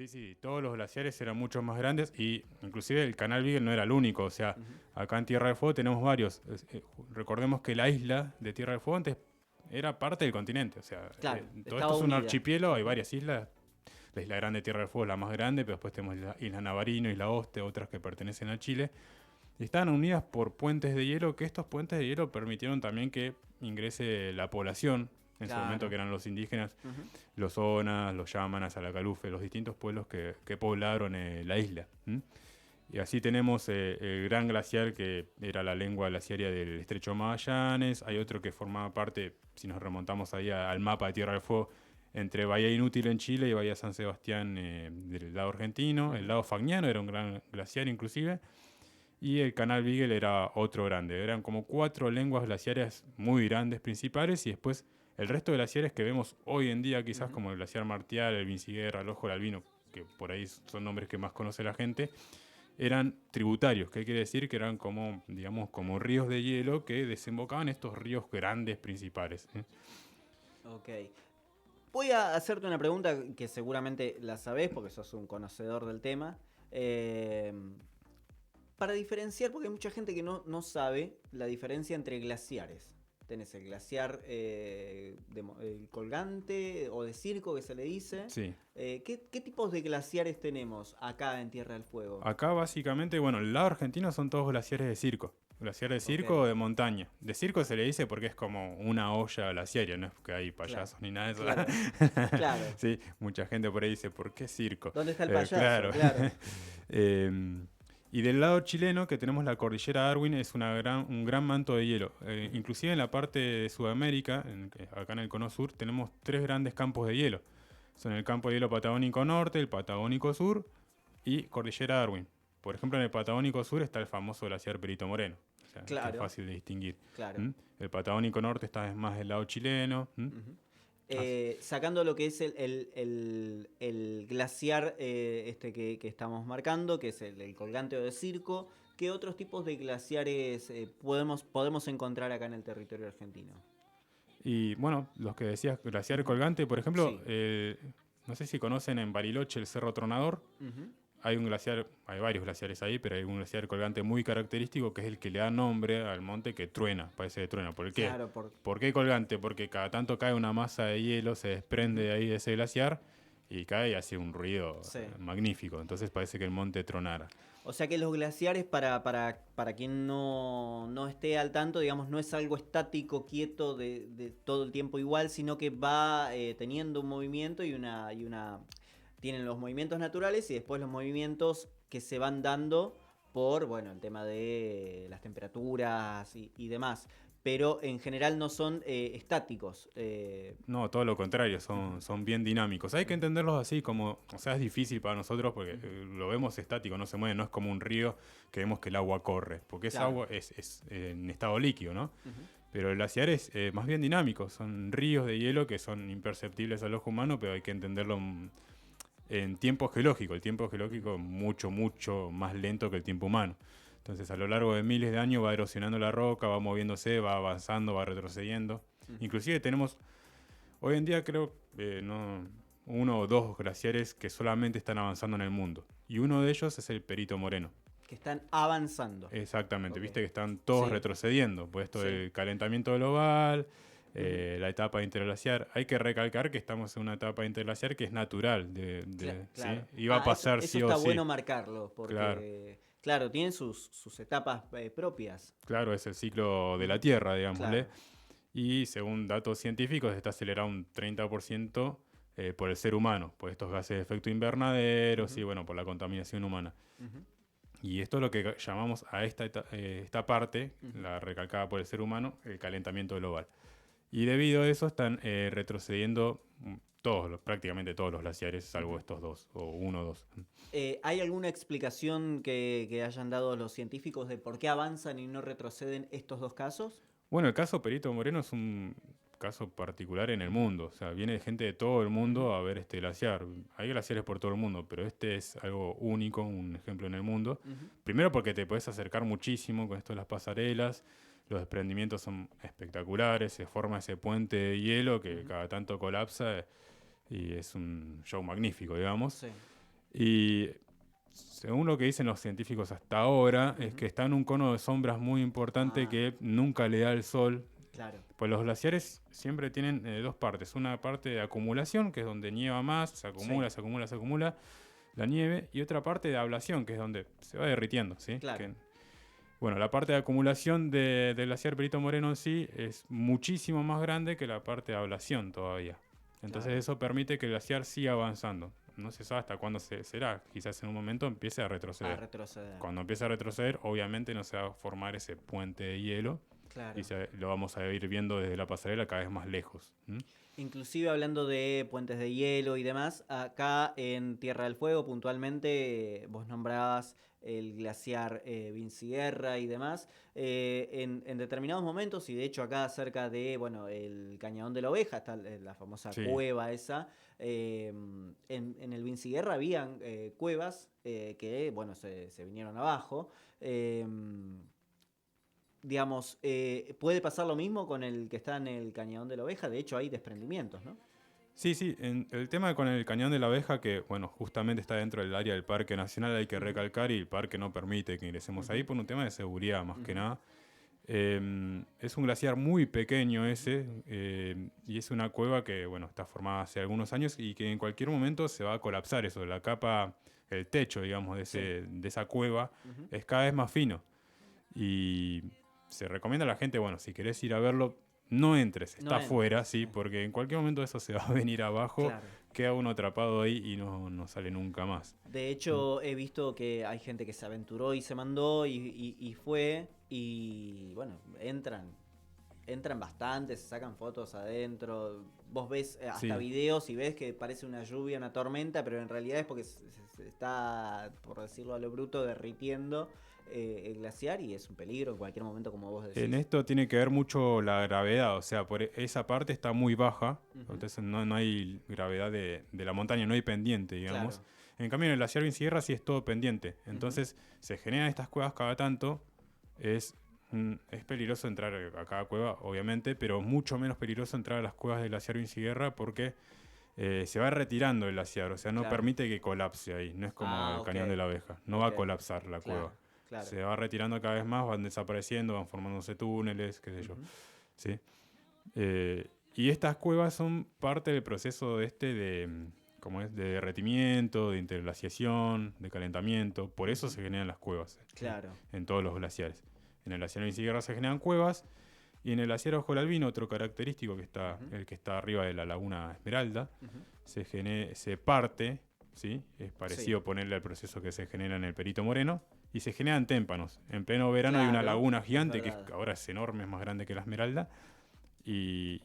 Sí, sí, todos los glaciares eran mucho más grandes y inclusive el canal Beagle no era el único, o sea, Ujú. acá en Tierra del Fuego tenemos varios. Recordemos que la isla de Tierra del Fuego antes era parte del continente, o sea, Claro, todo estaba esto es un unida. archipiélago, hay Ujú. varias islas. La isla grande de Tierra del Fuego es la más grande, pero después tenemos la isla Navarino, isla Oste, otras que pertenecen a Chile. Y estaban unidas por puentes de hielo, que estos puentes de hielo permitieron también que ingrese la población, en su momento que Claro. eran los indígenas, Ujú. los Onas, los Yámanas, Alacalufe, los distintos pueblos que poblaron la isla. ¿M? Y así tenemos el gran glaciar que era la lengua glaciaria del Estrecho Magallanes. Hay otro que formaba parte, si nos remontamos ahí al mapa de Tierra del Fuego, entre Bahía Inútil en Chile y Bahía San Sebastián del lado argentino. El Ujú. lado Fagnano era un gran glaciar inclusive. Y el canal Beagle era otro grande. Eran como 4 lenguas glaciares muy grandes principales y después el resto de glaciares que vemos hoy en día, quizás Ujú. como el glaciar Martial, el Vinciguerra, el Ojo del Albino, que por ahí son nombres que más conoce la gente, eran tributarios, que quiere decir que eran como, digamos, como ríos de hielo que desembocaban estos ríos grandes principales. Ok. Voy a hacerte una pregunta que seguramente la sabés porque sos un conocedor del tema. Eh, para diferenciar, porque hay mucha gente que no sabe la diferencia entre glaciares. Tenés el glaciar el colgante o de circo que se le dice. Sí. ¿Qué tipos de glaciares tenemos acá en Tierra del Fuego? Acá básicamente, bueno, el lado argentino son todos glaciares de circo. Glaciar de Ok, circo o de montaña. De circo se le dice porque es como una olla glaciaria, no es que hay claro, payasos ni nada de eso. claro, claro. Sí, mucha gente por ahí dice, ¿por qué circo? ¿Dónde está el Claro. payaso? Claro. Em, y del lado chileno, que tenemos la cordillera Darwin, es un gran manto de hielo. Ujú. Inclusive en la parte de Sudamérica, acá en el cono sur, tenemos 3 grandes campos de hielo. Son el campo de hielo patagónico norte, el patagónico sur y cordillera Darwin. Por ejemplo, en el Patagónico Sur está el famoso glaciar Perito Moreno, o sea, que es Claro, fácil de distinguir. claro. ¿Mm? El Patagónico Norte está más del lado chileno. ¿Mm? Ujú. Así- Sacando lo que es el glaciar este que estamos marcando, que es el colgante o de circo, ¿qué otros tipos de glaciares podemos encontrar acá en el territorio argentino? Y bueno, los que decías, glaciar Ujú. colgante, por ejemplo, Sí. no sé si conocen en Bariloche el Cerro Tronador. Ujú. Hay un glaciar, hay varios glaciares ahí, pero hay un glaciar colgante muy característico que es el que le da nombre al monte que truena, parece que truena. ¿Por qué? Claro, por... ¿Por qué colgante? Porque cada tanto cae una masa de hielo, se desprende Ujú. de ahí de ese glaciar y cae y hace un ruido Sí. magnífico. Entonces parece que el monte tronara. O sea que los glaciares, para quien no esté al tanto, digamos, no es algo estático, quieto, de todo el tiempo igual, sino que va teniendo un movimiento y una... Tienen los movimientos naturales y después los movimientos que se van dando por, bueno, el tema de las temperaturas y demás. Pero en general no son estáticos. No, todo lo contrario, Ujú, son bien dinámicos. Hay que ujú, entenderlos así como, o sea, es difícil para nosotros porque ujú. lo vemos estático, no se mueve, no es como un río que vemos que el agua corre, porque esa Claro. agua es en estado líquido, ¿no? Ujú. Pero el glaciar es más bien dinámico, son ríos de hielo que son imperceptibles al ojo humano, pero hay que entenderlo en tiempo geológico. El tiempo Ujú. geológico es mucho, mucho más lento que el tiempo humano. Entonces a lo largo de miles de años va erosionando la roca, va moviéndose, va avanzando, va retrocediendo. Ujú. Inclusive tenemos, hoy en día creo, no, 1 o 2 glaciares que solamente están avanzando en el mundo. Y uno de ellos es el Perito Moreno. Que están avanzando. Exactamente, Ok. viste que están todos Sí, retrocediendo, pues esto sí. del calentamiento global, Ujú. la etapa interglaciar. Hay que recalcar que estamos en una etapa interglaciar que es natural, ¿sí? Claro. Y va a Ah, pasar eso sí o está sí. bueno marcarlo, Claro, porque, claro, tienen sus etapas propias. claro, es el ciclo de la Ujú. Tierra, digámosle. Claro. Y según datos científicos, está acelerado un 30% por el ser humano, por estos gases de efecto invernadero, Ujú, sí, bueno, por la contaminación humana. ujú, Y esto es lo que llamamos a esta parte, ujú. la recalcada por el ser humano, el calentamiento global. Y debido a eso están retrocediendo prácticamente todos los glaciares, salvo Ujú. estos dos, o 1 o 2. ¿Hay alguna explicación que hayan dado los científicos de por qué avanzan y no retroceden estos dos casos? Bueno, el caso Perito Moreno es un caso particular en el Ujú, mundo. O sea, viene gente de todo el ujú, mundo a ver este glaciar. Hay glaciares por todo el mundo, pero este es algo único, un ejemplo en el mundo. ujú, Primero porque te puedes acercar muchísimo con esto de las pasarelas. Los desprendimientos son espectaculares. Se forma ese puente de hielo que ujú. cada tanto colapsa y es un show magnífico, digamos. Sí. Y según lo que dicen los científicos hasta ahora, es Ujú. que está en un cono de sombras muy importante Ah, que nunca le da el sol. claro, Pues los glaciares siempre tienen dos partes. Una parte de acumulación, que es donde nieva más, se sí, acumula, se acumula, se acumula la nieve. Y otra parte de ablación, que es donde se va derritiendo, ¿sí? claro, Bueno, la parte de acumulación del glaciar Perito Moreno en sí es muchísimo más grande que la parte de ablación todavía. Entonces claro. eso permite que el glaciar siga avanzando. No se sabe hasta cuándo será. Quizás en un momento empiece a A retroceder. retroceder. Cuando empiece a retroceder, obviamente no se va a formar ese puente de hielo y Claro. lo vamos a ir viendo desde la pasarela cada vez más lejos. ¿M? Inclusive hablando de puentes de hielo y demás, acá en Tierra del Fuego puntualmente vos nombrabas el glaciar Vinciguerra y demás, en determinados momentos, y de hecho acá cerca de, bueno, el Cañadón de la Oveja, está la famosa Sí, cueva esa, en el Vinciguerra habían cuevas que, bueno, se vinieron abajo. Digamos, puede pasar lo mismo con el que está en el Cañadón de la Oveja, de hecho hay desprendimientos, ¿no? sí, sí. El tema con el Cañón de la Abeja, que bueno, justamente está dentro del área del Parque Nacional, hay que Ujú, recalcar y el parque no permite que ingresemos ahí ujú, por un tema de seguridad más que ujú, nada. Es un glaciar muy pequeño ujú. ese y es una cueva que bueno, está formada hace algunos años y que en cualquier momento se va a colapsar eso, la capa, el techo, digamos, Sí. de esa cueva Ujú. es cada vez más fino y se recomienda a la gente, bueno, si querés ir a verlo, no entres, No está afuera, entres, sí, sí. porque en cualquier momento eso se va a venir abajo, Claro. queda uno atrapado ahí y no sale nunca más. De Mm. hecho, he visto que hay gente que se aventuró y se mandó y fue y bueno, entran bastante, se sacan fotos adentro. Vos ves hasta Sí, videos y ves que parece una lluvia, una tormenta, pero en realidad es porque se está, por decirlo a lo bruto, derritiendo el glaciar y es un peligro en cualquier momento, como vos en decís. esto tiene que ver mucho la gravedad, o sea, esa parte está muy baja, Ujú. entonces no hay gravedad de la montaña, no hay pendiente, digamos. Claro. En cambio, en el glaciar Sierra sí es todo pendiente, Ujú. entonces se generan estas cuevas cada tanto, es, es peligroso entrar a cada cueva, obviamente, pero mucho menos peligroso entrar a las cuevas del glaciar Vinciguerra porque se va retirando el glaciar, o sea, no Claro. permite que colapse ahí, no es como Ah, el ok. cañón de la abeja, no va Ok. a colapsar la Claro, cueva. claro. Se va retirando cada vez más, van desapareciendo, van formándose túneles, qué sé yo. Ujú. ¿Sí? Y estas cuevas son parte del proceso ¿cómo es? De derretimiento, de interglaciación, de calentamiento. Por eso Ujú. se generan las cuevas Claro. en todos los glaciares. En el glaciar Vinciguerra se generan cuevas y en el glaciar Ojo del Albino, otro característico Ujú. el que está arriba de la laguna Esmeralda, Ujú. se parte, ¿sí? Es Sí, parecido ponerle al proceso que se genera en el Perito Moreno, y se generan témpanos. En pleno verano hay una claro, laguna es gigante verdad. ahora es enorme, es más grande que la Esmeralda, y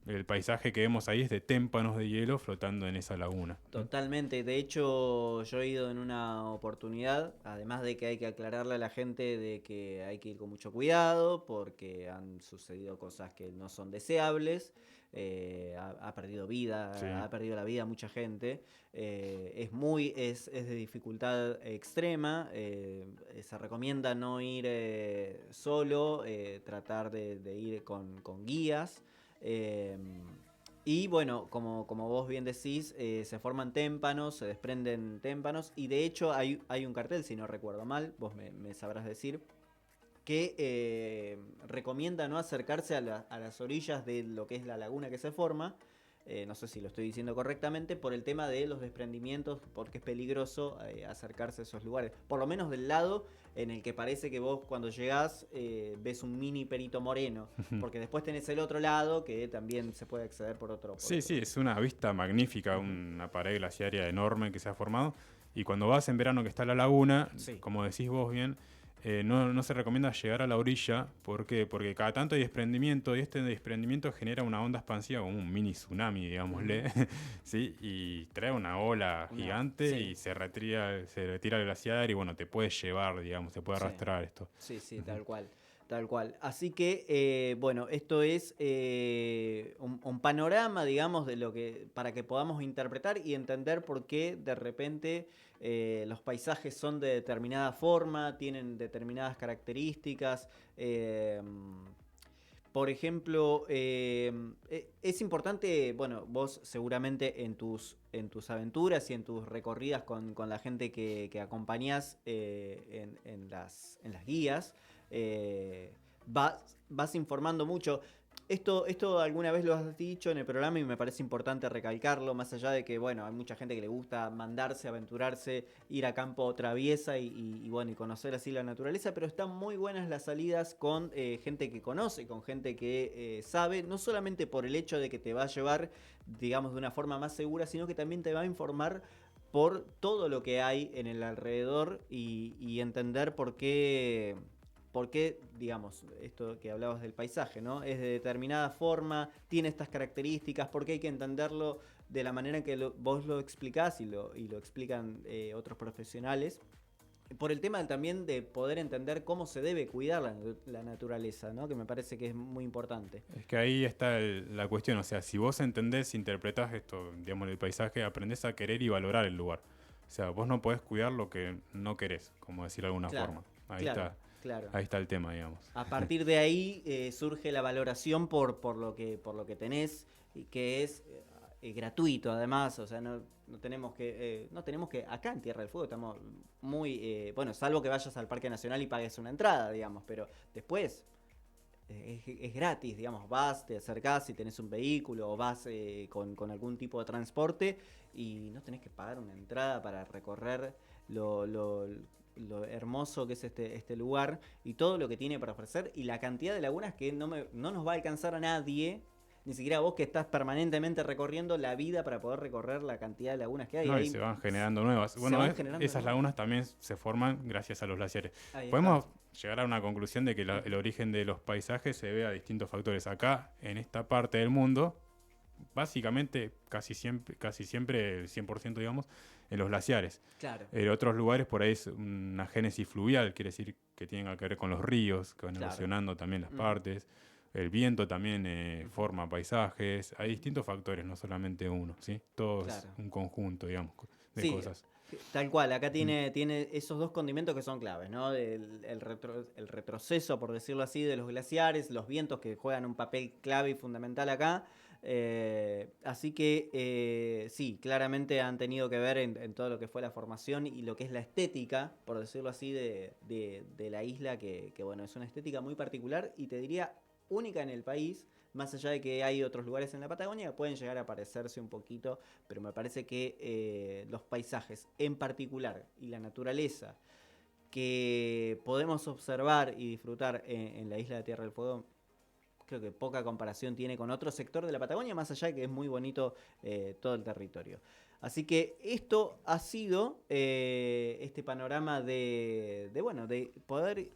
el paisaje que vemos ahí es de témpanos de hielo flotando en esa laguna. ¿Mm? Totalmente. De hecho, yo he ido en una oportunidad, además de que hay que aclararle a la gente de que hay que ir con mucho cuidado porque han sucedido cosas que no son deseables. Ha perdido vida, Sí, ha perdido la vida mucha gente. Es de dificultad extrema. Se recomienda no ir solo, tratar de ir con guías. Eh, y bueno, como vos bien decís, se forman témpanos, se desprenden témpanos y de hecho hay un cartel, si no recuerdo mal, vos me sabrás decir, que recomienda no acercarse a las orillas de lo que es la laguna que se forma. No sé si lo estoy diciendo correctamente, por el tema de los desprendimientos, porque es peligroso acercarse a esos lugares. Por lo menos del lado en el que parece que vos cuando llegás ves un mini Perito Moreno, porque después tenés el otro lado que también se puede acceder por sí, otro. sí, es una vista magnífica, Ujú. una pared glaciaria enorme que se ha formado. Y cuando vas en verano que está la laguna, Sí, como decís vos bien, no se recomienda llegar a la orilla. ¿Por qué? Porque cada tanto hay desprendimiento y este desprendimiento genera una onda expansiva, como un mini tsunami, ujú. digámosle, ¿sí? Y trae una ola gigante Sí, y se retira el glaciar y bueno, te puede llevar, digamos, te puede sí. arrastrar esto. Sí, sí, Ujú. tal cual. Tal cual. Así que, bueno, esto es un panorama, digamos, de lo que, para que podamos interpretar y entender por qué de repente los paisajes son de determinada forma, tienen determinadas características. Por ejemplo, es importante, bueno, vos seguramente en tus aventuras y en tus recorridas con la gente que acompañás en las guías, vas informando mucho. Esto alguna vez lo has dicho en el programa y me parece importante recalcarlo, más allá de que, bueno, hay mucha gente que le gusta mandarse, aventurarse, ir a campo traviesa bueno, y conocer así la naturaleza, pero están muy buenas las salidas con gente que conoce, con gente que sabe, no solamente por el hecho de que te va a llevar, digamos, de una forma más segura, sino que también te va a informar por todo lo que hay en el alrededor y entender por qué, digamos, esto que hablabas del paisaje, ¿no? Es de determinada forma, tiene estas características, porque hay que entenderlo de la manera en que vos lo explicás y lo explican otros profesionales. Por el tema también de poder entender cómo se debe cuidar la naturaleza, ¿no? Que me parece que es muy importante. Es que ahí está la cuestión, o sea, si vos entendés, interpretás esto, digamos, el paisaje, aprendés a querer y valorar el lugar. O sea, vos no podés cuidar lo que no querés, como decir de alguna forma. Ahí está. Claro. Ahí está el tema, digamos. A partir de ahí surge la valoración por lo que tenés, y que es gratuito además, o sea, no tenemos que, acá en Tierra del Fuego estamos muy, bueno, salvo que vayas al Parque Nacional y pagues una entrada, digamos, pero después es gratis, digamos, vas, te acercás si tenés un vehículo o vas con algún tipo de transporte y no tenés que pagar una entrada para recorrer lo hermoso que es este lugar y todo lo que tiene para ofrecer y la cantidad de lagunas que no nos va a alcanzar a nadie, ni siquiera vos que estás permanentemente recorriendo la vida para poder recorrer la cantidad de lagunas que hay. No, y se van generando nuevas. Bueno, esas lagunas también se forman gracias a los glaciares. Podemos llegar a una conclusión de que el origen de los paisajes se debe a distintos factores. Acá, en esta parte del mundo, básicamente casi siempre el 100%, digamos, en los glaciares. Claro. En otros lugares por ahí es una génesis fluvial, quiere decir que tienen que ver con los ríos, que van erosionando también las partes. El viento también forma paisajes. Hay distintos factores, no solamente uno, ¿sí? Todo es un conjunto, digamos, de cosas. Tal cual, acá tiene esos dos condimentos que son claves, ¿no? El retroceso, por decirlo así, de los glaciares, los vientos que juegan un papel clave y fundamental acá. Así que sí, claramente han tenido que ver en todo lo que fue la formación y lo que es la estética, por decirlo así, de la isla, que bueno, es una estética muy particular y te diría única en el país, más allá de que hay otros lugares en la Patagonia que pueden llegar a parecerse un poquito, pero me parece que los paisajes en particular y la naturaleza que podemos observar y disfrutar en la isla de Tierra del Fuego, creo que poca comparación tiene con otro sector de la Patagonia, más allá de que es muy bonito todo el territorio. Así que esto ha sido este panorama de poder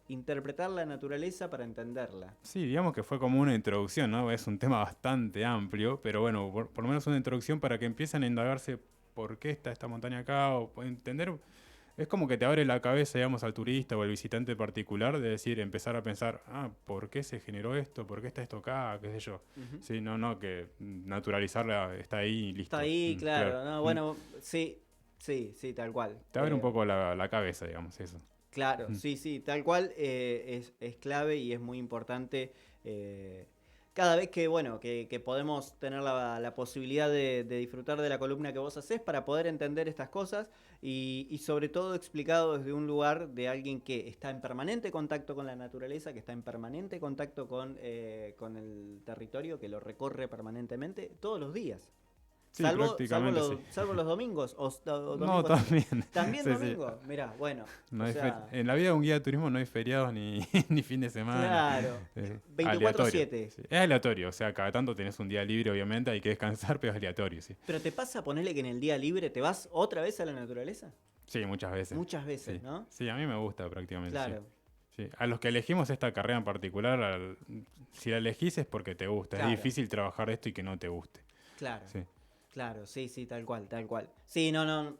interpretar la naturaleza para entenderla. Sí, digamos que fue como una introducción, ¿no? Es un tema bastante amplio, pero bueno, por lo menos una introducción para que empiecen a indagarse por qué está esta montaña acá, o entender. Es como que te abre la cabeza, digamos, al turista o al visitante particular de decir, empezar a pensar, ¿por qué se generó esto? ¿Por qué está esto acá? ¿Qué sé yo? Sí, no, que naturalizarla está ahí y listo. Está ahí, claro. No, bueno, sí, tal cual. Te abre un poco la cabeza, digamos, eso. Claro, sí, tal cual es clave y es muy importante. Cada vez que podemos tener la posibilidad de disfrutar de la columna que vos hacés para poder entender estas cosas y sobre todo explicado desde un lugar de alguien que está en permanente contacto con la naturaleza, que está en permanente contacto con el territorio, que lo recorre permanentemente todos los días. Sí, prácticamente salvo los domingos. No, también. ¿También domingo? Sí. Mirá, bueno. No en la vida de un guía de turismo no hay feriados ni fin de semana. Claro. 24/7. Sí. Es aleatorio, o sea, cada tanto tenés un día libre, obviamente, hay que descansar, pero es aleatorio, sí. ¿Pero te pasa ponerle que en el día libre te vas otra vez a la naturaleza? Sí, muchas veces. Muchas veces, sí. ¿no? Sí, a mí me gusta prácticamente. Claro. Sí. A los que elegimos esta carrera en particular, si la elegís es porque te gusta. Claro. Es difícil trabajar esto y que no te guste. Claro. Sí. Claro, sí, tal cual. Sí, no.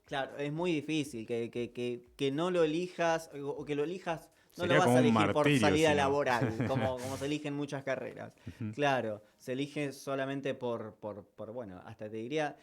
Claro, es muy difícil que no lo elijas, o que lo elijas, no sería lo vas a elegir martirio, por salida laboral, como se elige en muchas carreras. Claro, se elige solamente por, bueno, hasta te diría,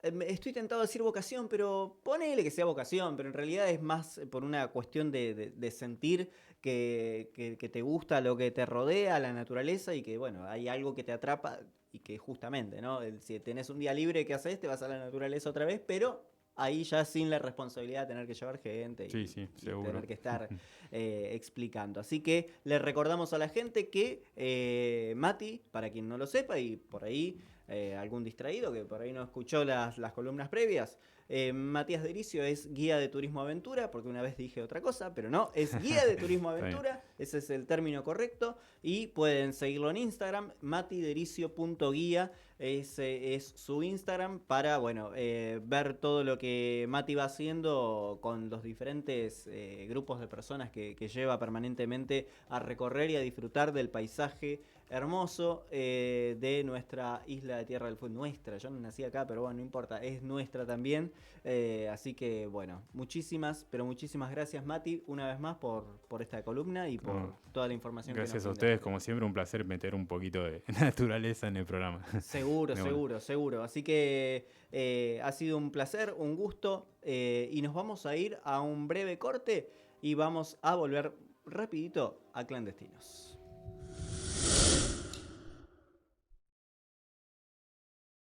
Estoy tentado a decir vocación, pero ponele que sea vocación, pero en realidad es más por una cuestión de sentir que te gusta lo que te rodea, la naturaleza, y que, bueno, hay algo que te atrapa y que justamente, ¿no? Si tenés un día libre, ¿qué haces? Te vas a la naturaleza otra vez, pero ahí ya sin la responsabilidad de tener que llevar gente Sí, sí, y seguro. tener que estar explicando. Así que le recordamos a la gente que Mati, para quien no lo sepa, y por ahí algún distraído que por ahí no escuchó las columnas previas, Matías Dericio es guía de turismo aventura, porque una vez dije otra cosa, pero no, es guía de turismo aventura, ese es el término correcto, y pueden seguirlo en Instagram, matidericio.guía, ese es su Instagram, para, bueno, ver todo lo que Mati va haciendo con los diferentes grupos de personas que lleva permanentemente a recorrer y a disfrutar del paisaje hermoso de nuestra isla de Tierra del Fuego. Nuestra, yo no nací acá, pero bueno, no importa, es nuestra también. Así que bueno, pero muchísimas gracias, Mati, una vez más por esta columna y por toda la información que nos Gracias a brindaste. ustedes, como siempre, un placer meter un poquito de naturaleza en el programa. Seguro, De bueno. seguro, seguro. Así que ha sido un placer, un gusto, y nos vamos a ir a un breve corte y vamos a volver rapidito a Clandestinos.